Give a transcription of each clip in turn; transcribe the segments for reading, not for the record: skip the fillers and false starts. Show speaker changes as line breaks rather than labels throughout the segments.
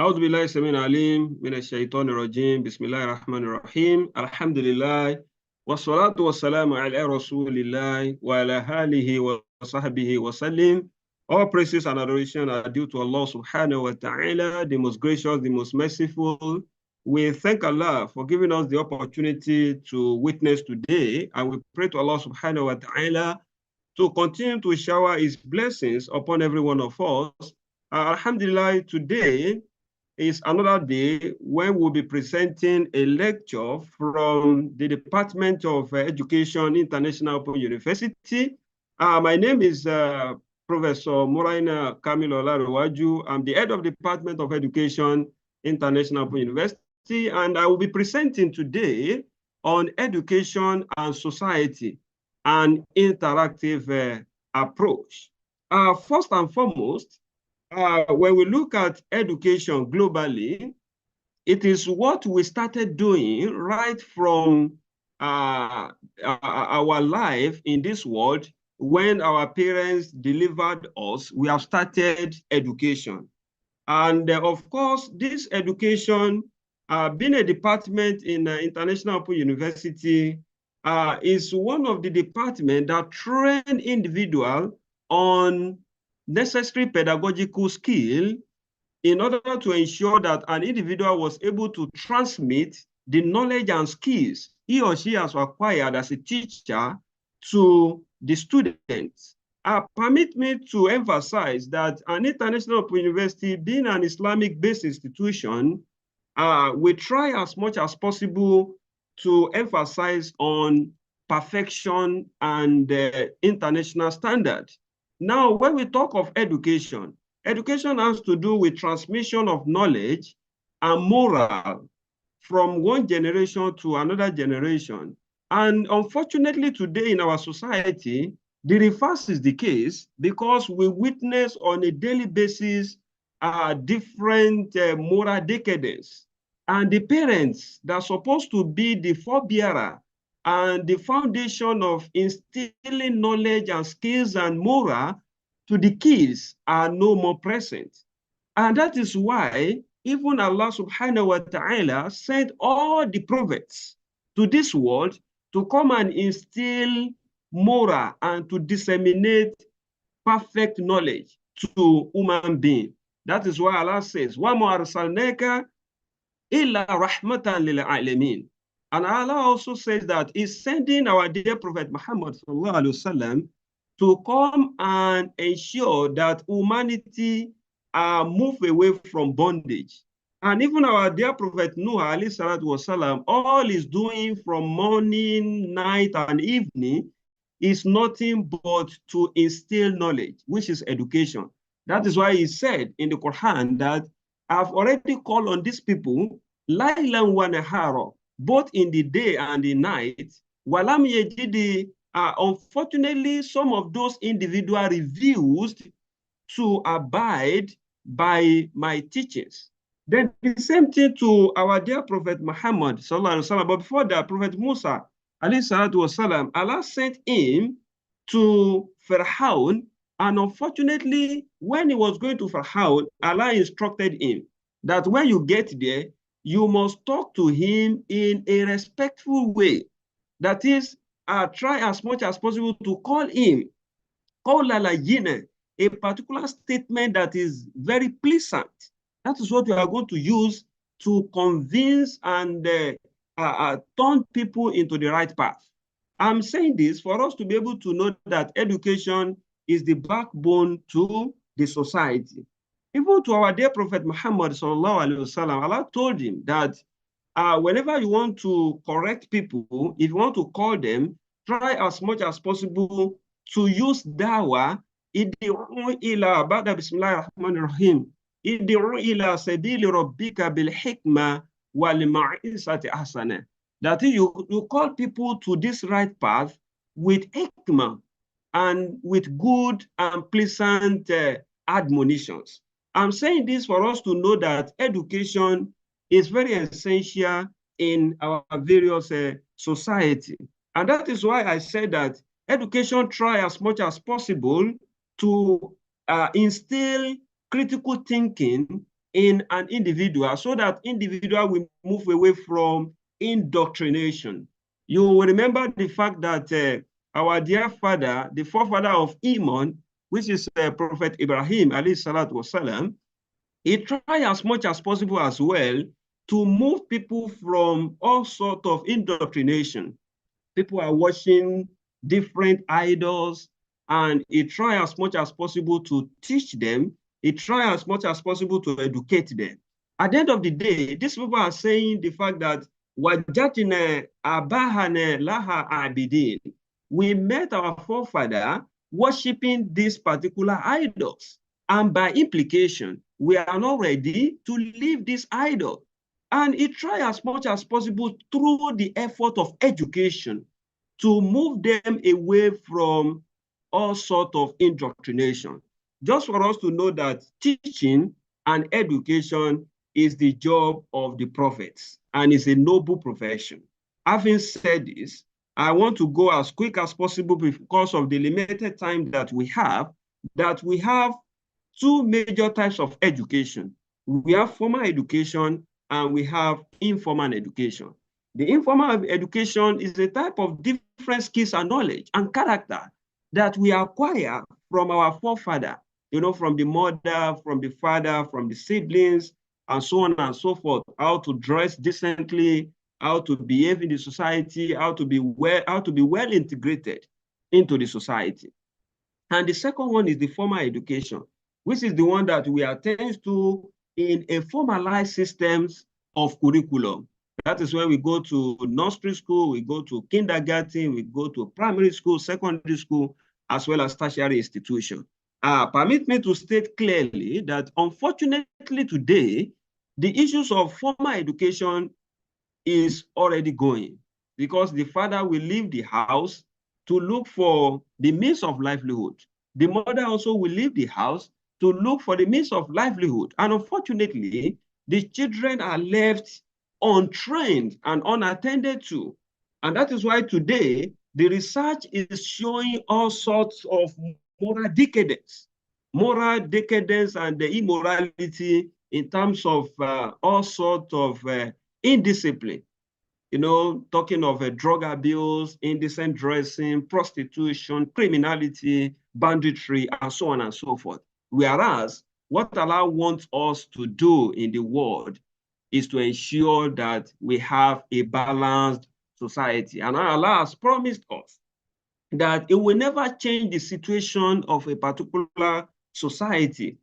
أعوذ بالله السميع العليم من الشيطان الرجيم بسم الله الرحمن الرحيم الحمد لله والصلاة والسلام على رسول الله وعلى آله وصحبه وسلم. All praises and adoration are due to Allah subhanahu wa ta'ala, the most gracious, the most merciful. We thank Allah for giving us the opportunity to witness today, and we pray to Allah subhanahu wa ta'ala to continue to shower His blessings upon every one of us. Alhamdulillah, today is another day when we'll be presenting a lecture from the Department of Education, International Open University. My name is Professor Muraina Kamilu Olanrewaju. I'm the head of the Department of Education, International Open University, and I will be presenting today on education and society, an interactive approach. First and foremost, when we look at education globally, it is what we started doing right from our life in this world. When our parents delivered us, we have started education. And of course, this education, being a department in International Open University, is one of the departments that train individuals on necessary pedagogical skill in order to ensure that an individual was able to transmit the knowledge and skills he or she has acquired as a teacher to the students. Permit me to emphasize that an international open university, being an Islamic-based institution, we try as much as possible to emphasize on perfection and international standard. Now, when we talk of education, education has to do with transmission of knowledge and moral from one generation to another generation. And unfortunately, today in our society, the reverse is the case because we witness on a daily basis different moral decadence. And the parents that are supposed to be the forebearer and the foundation of instilling knowledge and skills and moral to the kids are no more present. And that is why even Allah subhanahu wa ta'ala sent all the prophets to this world to come and instill moral and to disseminate perfect knowledge to human beings. That is why Allah says, وَمَا أَرْسَلْنَاكَ إِلَّا رَحْمَةً لِلْعَالَمِينَ. And Allah also says that He's sending our dear Prophet Muhammad sallallahu alaihi wasallam to come and ensure that humanity move away from bondage. And even our dear Prophet Nuh alayhi salatu wasalam, all he's doing from morning, night, and evening is nothing but to instill knowledge, which is education. That is why he said in the Quran that I've already called on these people, laylan wa nahara, both in the day and the night. Walam yajidi, unfortunately, some of those individuals refused to abide by my teachings. Then the same thing to our dear Prophet Muhammad sallallahu alaihi wasallam. But before that, Prophet Musa alayhi salatu wasalam, Allah sent him to Fir'aun, and unfortunately, when he was going to Fir'aun, Allah instructed him that when you get there, you must talk to him in a respectful way. That is, try as much as possible to call him a particular statement that is very pleasant. That is what we are going to use to convince and turn people into the right path. I'm saying this for us to be able to know that education is the backbone to the society. Even to our dear Prophet Muhammad sallallahu alaihi wasallam, Allah told him that whenever you want to correct people, if you want to call them, try as much as possible to use dawah. Id'u ila ba'da bismillahir rahmanir rahim. Id'u ila sabili rabbika bil hikma wal ma'isati ahsana. That is, you call people to this right path with hikmah and with good and pleasant admonitions. I'm saying this for us to know that education is very essential in our various society. And that is why I said that education try as much as possible to instill critical thinking in an individual so that individual will move away from indoctrination. You will remember the fact that our dear father, the forefather of Iman, which is Prophet Ibrahim, alayhi salatu wasalam, he tried as much as possible as well to move people from all sorts of indoctrination. People are worshiping different idols, and he tried as much as possible to teach them. He tried as much as possible to educate them. At the end of the day, these people are saying the fact that wajatina abahane laha abidin. We met our forefather worshiping these particular idols. And by implication, we are not ready to leave this idol. And he tried as much as possible through the effort of education to move them away from all sorts of indoctrination. Just for us to know that teaching and education is the job of the prophets and is a noble profession. Having said this, I want to go as quick as possible because of the limited time that we have two major types of education. We have formal education and we have informal education. The informal education is a type of different skills and knowledge and character that we acquire from our forefather, from the mother, from the father, from the siblings, and so on and so forth, how to dress decently, how to behave in the society, how to be well integrated into the society. And the second one is the formal education, which is the one that we attend to in a formalized systems of curriculum. That is where we go to nursery school, we go to kindergarten, we go to primary school, secondary school, as well as tertiary institution. Permit me to state clearly that unfortunately today, the issues of formal education is already going because the father will leave the house to look for the means of livelihood. The mother also will leave the house to look for the means of livelihood. And unfortunately, the children are left untrained and unattended to. And that is why today, the research is showing all sorts of moral decadence and the immorality in terms of all sorts of indiscipline, talking of drug abuse, indecent dressing, prostitution, criminality, banditry, and so on and so forth. Whereas what Allah wants us to do in the world is to ensure that we have a balanced society. And Allah has promised us that it will never change the situation of a particular society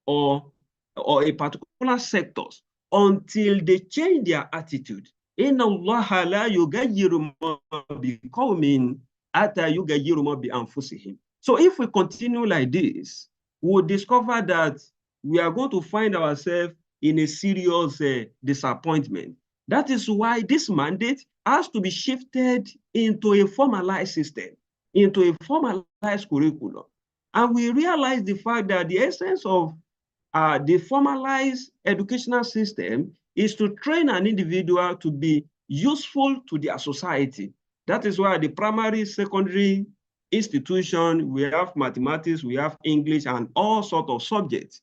or a particular sectors until they change their attitude. Inna Allah la yughayyiru ma biqawmin hatta yughayyiru ma bi anfusihim. So if we continue like this, we'll discover that we are going to find ourselves in a serious disappointment. That is why this mandate has to be shifted into a formalized system, into a formalized curriculum. And we realize the fact that the essence of the formalized educational system is to train an individual to be useful to their society. That is why the primary, secondary institution, we have mathematics, we have English, and all sorts of subjects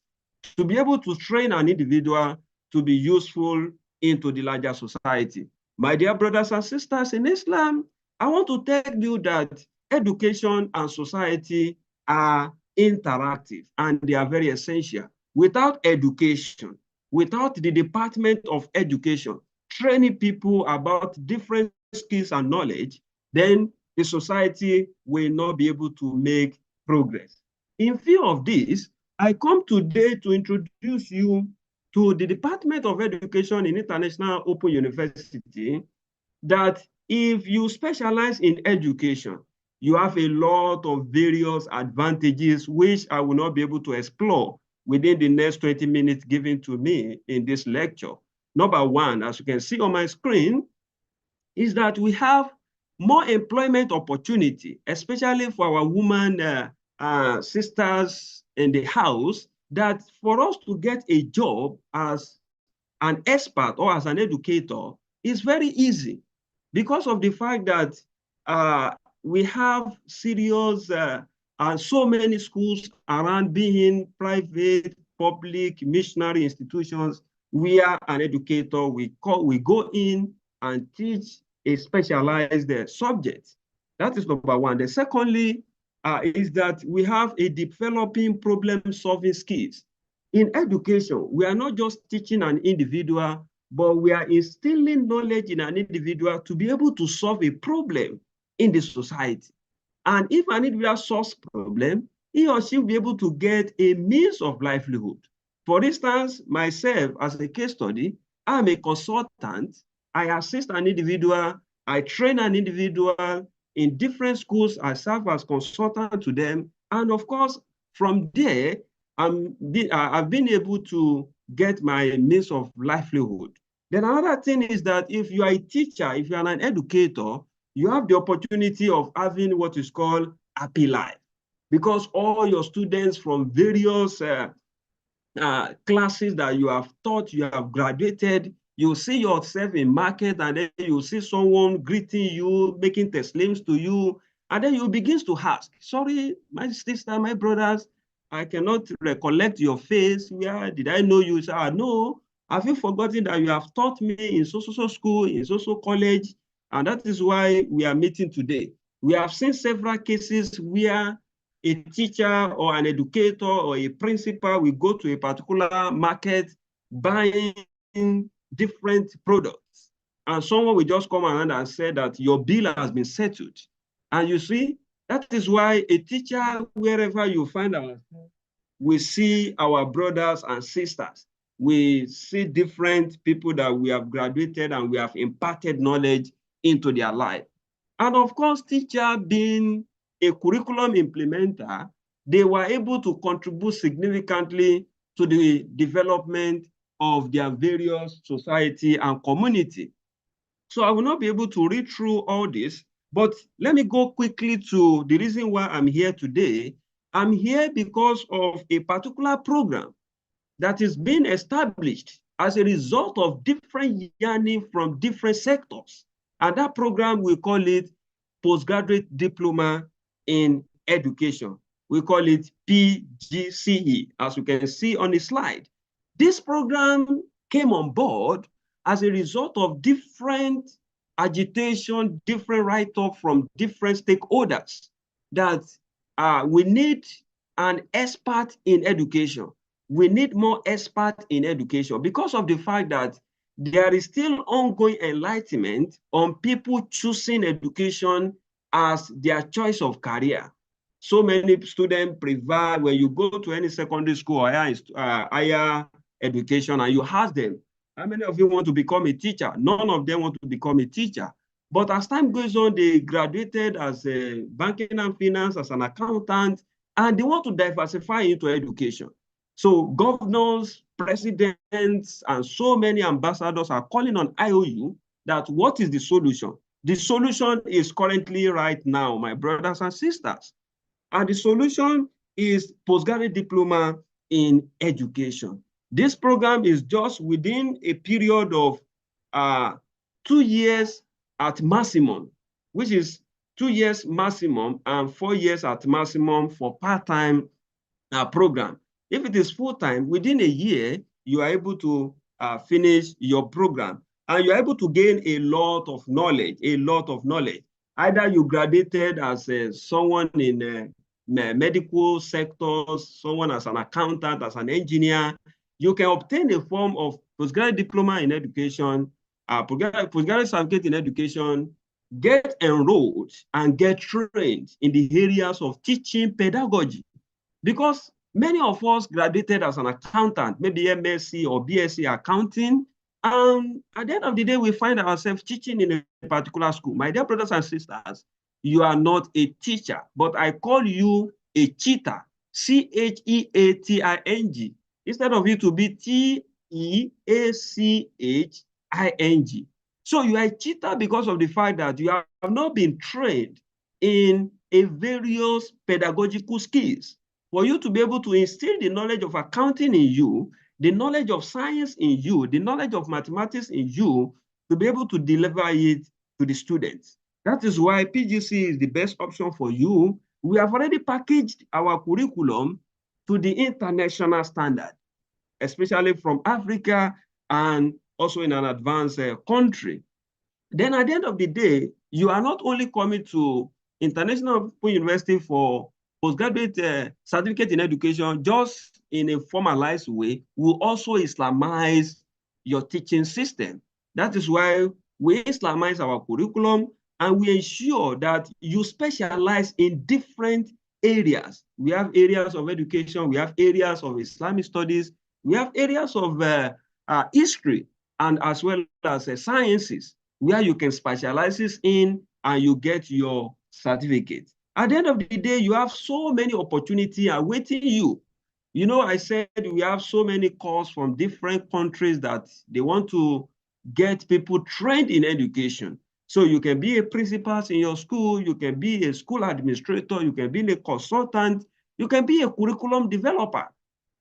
to be able to train an individual to be useful into the larger society. My dear brothers and sisters in Islam, I want to tell you that education and society are interactive and they are very essential. Without education, without the Department of Education training people about different skills and knowledge, then the society will not be able to make progress. In view of this, I come today to introduce you to the Department of Education in International Open University, that if you specialize in education, you have a lot of various advantages which I will not be able to explore within the next 20 minutes given to me in this lecture. Number one, as you can see on my screen, is that we have more employment opportunity, especially for our women sisters in the house, that for us to get a job as an expert or as an educator is very easy because of the fact that we have serious and so many schools around, being private, public missionary institutions where an educator we go in and teach a specialized subject. That is number one. The secondly is that we have a developing problem-solving skills. In education, we are not just teaching an individual, but we are instilling knowledge in an individual to be able to solve a problem in the society. And if an individual solves problem, he or she will be able to get a means of livelihood. For instance, myself as a case study, I'm a consultant. I assist an individual, I train an individual in different schools. I serve as consultant to them. And of course, from there, I've been able to get my means of livelihood. Then another thing is that if you are a teacher, if you are an educator, you have the opportunity of having what is called happy life, because all your students from various classes that you have taught, you have graduated, you see yourself in market, and then you see someone greeting you, making taslims to you, and then you begin to ask, sorry, my sister, my brothers, I cannot recollect your face. Where did I know you? You say, no, have you forgotten that you have taught me in so school, in so college? And that is why we are meeting today. We have seen several cases where a teacher or an educator or a principal will go to a particular market buying different products, and someone will just come around and say that your bill has been settled. And you see, that is why a teacher, wherever you find ourselves, we see our brothers and sisters. We see different people that we have graduated and we have imparted knowledge into their life. And of course, teacher being a curriculum implementer, they were able to contribute significantly to the development of their various society and community. So I will not be able to read through all this, but let me go quickly to the reason why I'm here today. I'm here because of a particular program that is being established as a result of different yearning from different sectors. And that program, we call it Postgraduate Diploma in Education. We call it PGCE, as you can see on the slide. This program came on board as a result of different agitation, different write-up from different stakeholders that we need an expert in education. We need more experts in education because of the fact that there is still ongoing enlightenment on people choosing education as their choice of career. So many students prefer, when you go to any secondary school or higher education and you ask them, how many of you want to become a teacher? None of them want to become a teacher. But as time goes on, they graduated as a banking and finance, as an accountant, and they want to diversify into education. So governors, presidents, and so many ambassadors are calling on IOU that what is the solution? The solution is currently right now, my brothers and sisters. And the solution is postgraduate diploma in education. This program is just within a period of 2 years at maximum, which is 2 years maximum and 4 years at maximum for part-time program. If it is full-time, within a year, you are able to finish your program and you're able to gain a lot of knowledge, Either you graduated as someone in medical sectors, someone as an accountant, as an engineer, you can obtain a form of postgraduate diploma in education, postgraduate certificate in education, get enrolled and get trained in the areas of teaching pedagogy. Because many of us graduated as an accountant, maybe MSc or BSc accounting, and at the end of the day, we find ourselves teaching in a particular school. My dear brothers and sisters, you are not a teacher, but I call you a cheater, CHEATING, instead of you to be TEACHING. So you are a cheater because of the fact that you have not been trained in a various pedagogical skills. For you to be able to instill the knowledge of accounting in you, the knowledge of science in you, the knowledge of mathematics in you, to be able to deliver it to the students. That is why PGC is the best option for you. We have already packaged our curriculum to the international standard. especially from Africa and also in an advanced country. Then at the end of the day, you are not only coming to International Open University for postgraduate certificate in education just in a formalized way, we also Islamize your teaching system. That is why we Islamize our curriculum and we ensure that you specialize in different areas. We have areas of education, we have areas of Islamic studies, we have areas of history, and as well as sciences, where you can specialize in and you get your certificate. At the end of the day, you have so many opportunities awaiting you. You know, I said we have so many calls from different countries that they want to get people trained in education. So you can be a principal in your school, you can be a school administrator, you can be a consultant, you can be a curriculum developer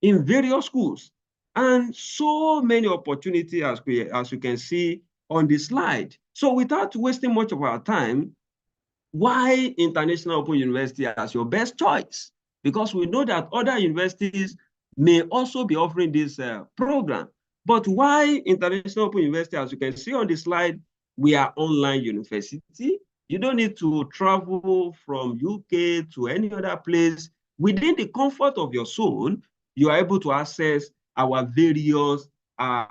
in various schools. And so many opportunities as you can see on the slide. So without wasting much of our time, why International Open University as your best choice? Because we know that other universities may also be offering this program. But why International Open University? As you can see on the slide, we are online university. You don't need to travel from UK to any other place. Within the comfort of your zone, you are able to access our various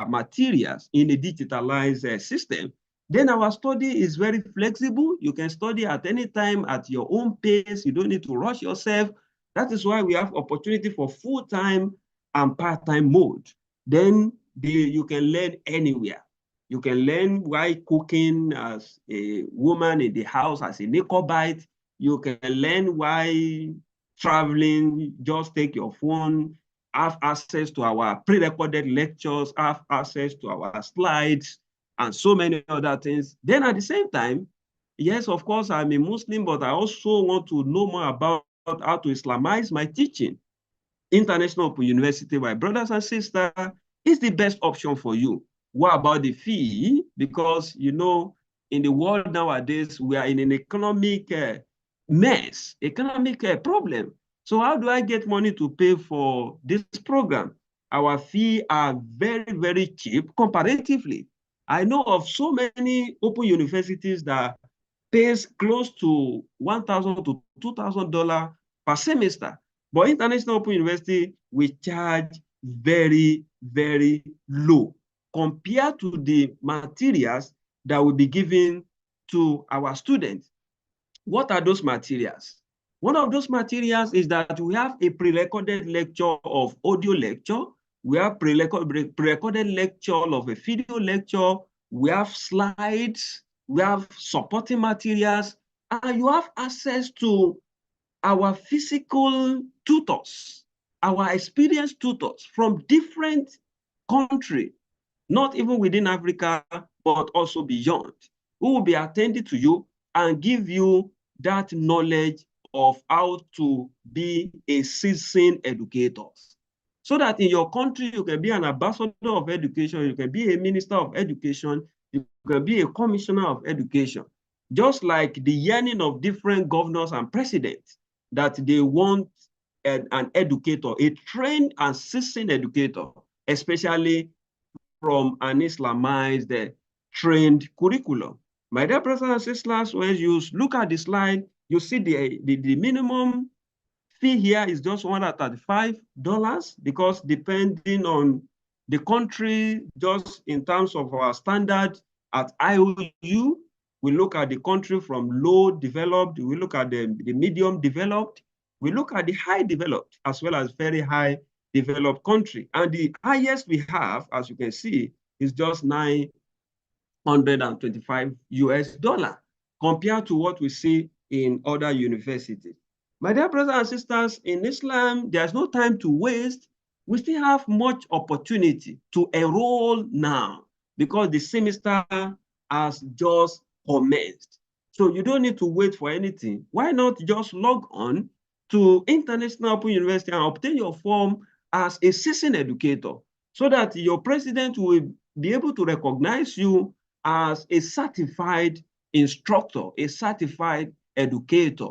materials in a digitalized system. Then our study is very flexible. You can study at any time at your own pace. You don't need to rush yourself. That is why we have opportunity for full-time and part-time mode. Then you can learn anywhere. You can learn while cooking as a woman in the house, as a Nicobite. You can learn while traveling. Just take your phone, have access to our pre-recorded lectures, have access to our slides, and so many other things. Then at the same time, yes, of course, I'm a Muslim, but I also want to know more about how to Islamize my teaching. International Open University, my brothers and sisters, is the best option for you. What about the fee? Because, you know, in the world nowadays, we are in an economic mess, economic problem. So how do I get money to pay for this program? Our fees are very, very cheap comparatively. I know of so many open universities that pays close to $1,000 to $2,000 per semester. But International Open University, we charge very, very low compared to the materials that will be given to our students. What are those materials? One of those materials is that we have a pre-recorded lecture of audio lecture. We have pre-recorded lecture of a video lecture. We have slides. We have supporting materials. And you have access to our physical tutors, our experienced tutors from different countries, not even within Africa, but also beyond, who will be attending to you and give you that knowledge of how to be a seasoned educator. So that in your country, you can be an ambassador of education, you can be a minister of education, you can be a commissioner of education. Just like the yearning of different governors and presidents, that they want an educator, a trained and seasoned educator, especially from an Islamized trained curriculum. My dear brothers and sisters, when you look at the slide, you see the minimum fee here is just $135 because depending on the country, just in terms of our standard at IOU, we look at the country from low developed, we look at the medium developed, we look at the high developed as well as very high developed country. And the highest we have, as you can see, is just $925 compared to what we see in other universities. My dear brothers and sisters, in Islam, there's no time to waste. We still have much opportunity to enroll now because the semester has just commenced. So you don't need to wait for anything. Why not just log on to International Open University and obtain your form as a seasoned educator so that your president will be able to recognize you as a certified instructor, a certified educator,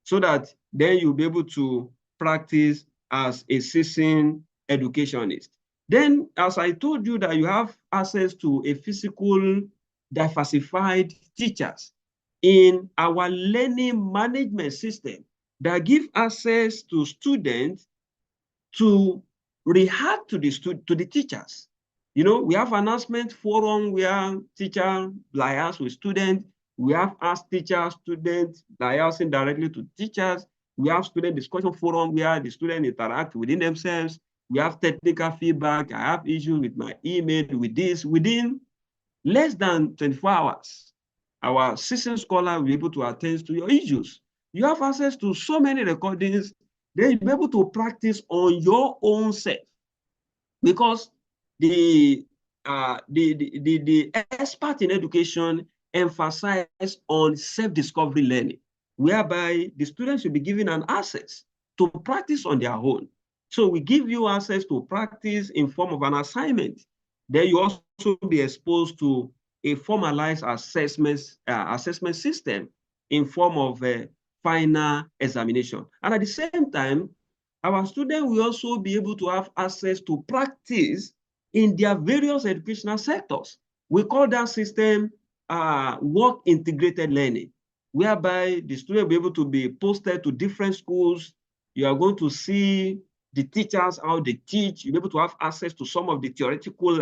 so that then you'll be able to practice as a seasoned educationist. Then, as I told you, that you have access to a physical, diversified teachers in our learning management system that give access to students to react to the teachers. You know, we have announcement forum where teacher liaise with students. We have ask teachers, students liaising directly to teachers. We have student discussion forum where the students interact within themselves. We have technical feedback. I have issues with my email, with this. Within less than 24 hours, our system scholar will be able to attend to your issues. You have access to so many recordings, then you'll be able to practice on your own self, because the expert in education emphasize on self-discovery learning, whereby the students will be given an access to practice on their own. So we give you access to practice in form of an assignment. Then you also be exposed to a formalized assessment system in form of a final examination. And at the same time, our students will also be able to have access to practice in their various educational sectors. We call that system work integrated learning, whereby the student will be able to be posted to different schools. You are going to see the teachers, how they teach. You'll be able to have access to some of the theoretical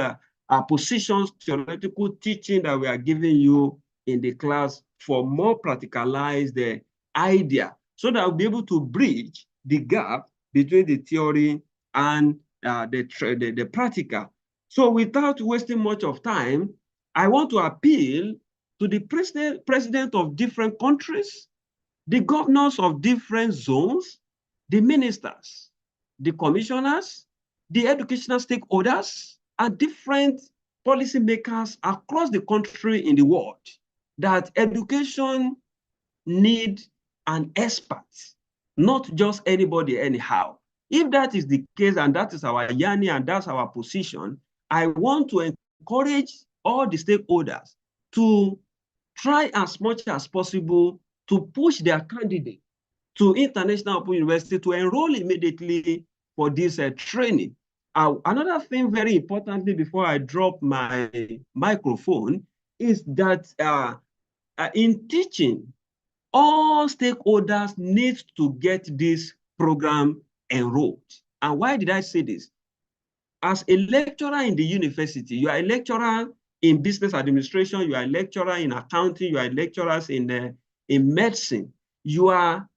positions, theoretical teaching that we are giving you in the class for more practicalized idea, so that we'll be able to bridge the gap between the theory and the practical. So without wasting much of time, I want to appeal to the president of different countries, the governors of different zones, the ministers, the commissioners, the educational stakeholders, and different policymakers across the country in the world, that education need an expert, not just anybody anyhow. If that is the case, and that is our yearning and that's our position, I want to encourage all the stakeholders to try as much as possible to push their candidate to International Open University to enroll immediately for this training. Another thing very importantly before I drop my microphone is that in teaching, all stakeholders need to get this program enrolled. And why did I say this? As a lecturer in the university, you are a lecturer in business administration, you are a lecturer in accounting, you are lecturers in medicine. You are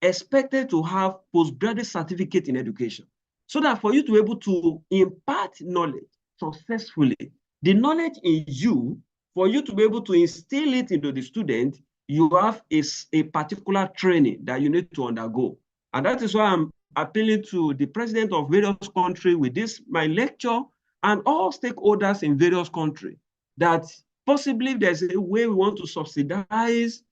expected to have postgraduate certificate in education, so that for you to be able to impart knowledge successfully, the knowledge in you, for you to be able to instill it into the student, you have a particular training that you need to undergo. And that is why I'm appealing to the president of various countries with this, my lecture, and all stakeholders in various countries, that possibly there's a way we want to subsidize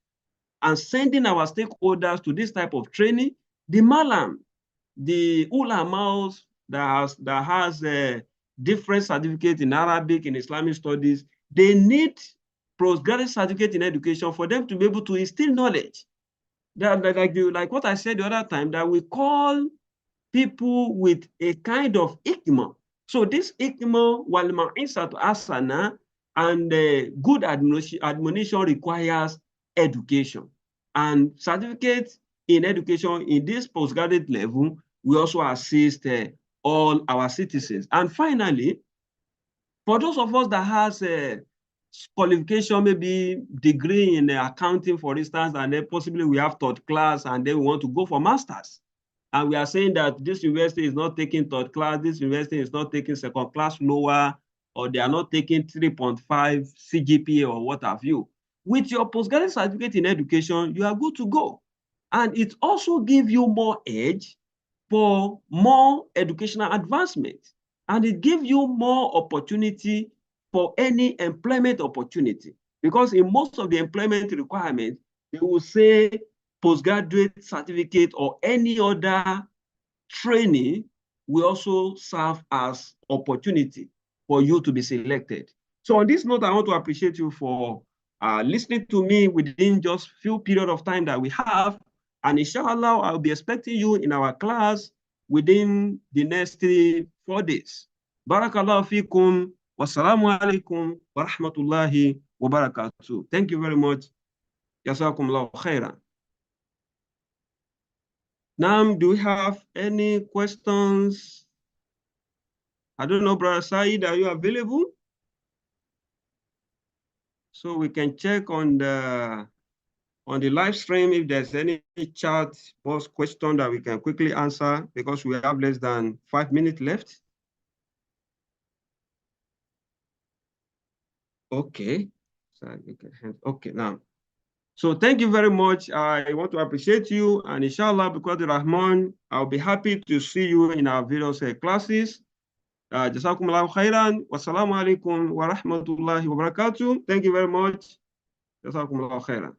and sending our stakeholders to this type of training. The Malam, the ulamas that has a different certificate in Arabic, in Islamic studies, they need postgraduate certificate in education for them to be able to instill knowledge. Like what I said the other time, that we call people with a kind of ikma. So this ikma, walma insat asana, and good admonition requires education. And certificate in education in this postgraduate level, we also assist all our citizens. And finally, for those of us that has a qualification, maybe degree in accounting, for instance, and then possibly we have third class, and then we want to go for masters. And we are saying that this university is not taking third class, this university is not taking second class lower, or they are not taking 3.5 CGPA or what have you. With your postgraduate certificate in education, you are good to go. And it also gives you more edge for more educational advancement. And it gives you more opportunity for any employment opportunity. Because in most of the employment requirements, they will say postgraduate certificate or any other training will also serve as opportunity for you to be selected. So on this note, I want to appreciate you for listening to me within just few period of time that we have. And inshallah, I'll be expecting you in our class within the next 4 days. Barakallahu fikum. Wassalamu alaikum wa rahmatullahi wa barakatuh. Thank you very much. Jazakumullahu khairan. Now, do we have any questions? I don't know, Brother Said, are you available? So we can check on the live stream if there's any chat box question that we can quickly answer because we have less than 5 minutes left. Okay. So you can, okay, now. So thank you very much. I want to appreciate you, and inshallah, because the Rahman, I'll be happy to see you in our various classes. Jazakumullahu khairan. Wassalamu alaikum wa rahmatullahi wa barakatuh. Thank you very much. Jazakumullahu khairan.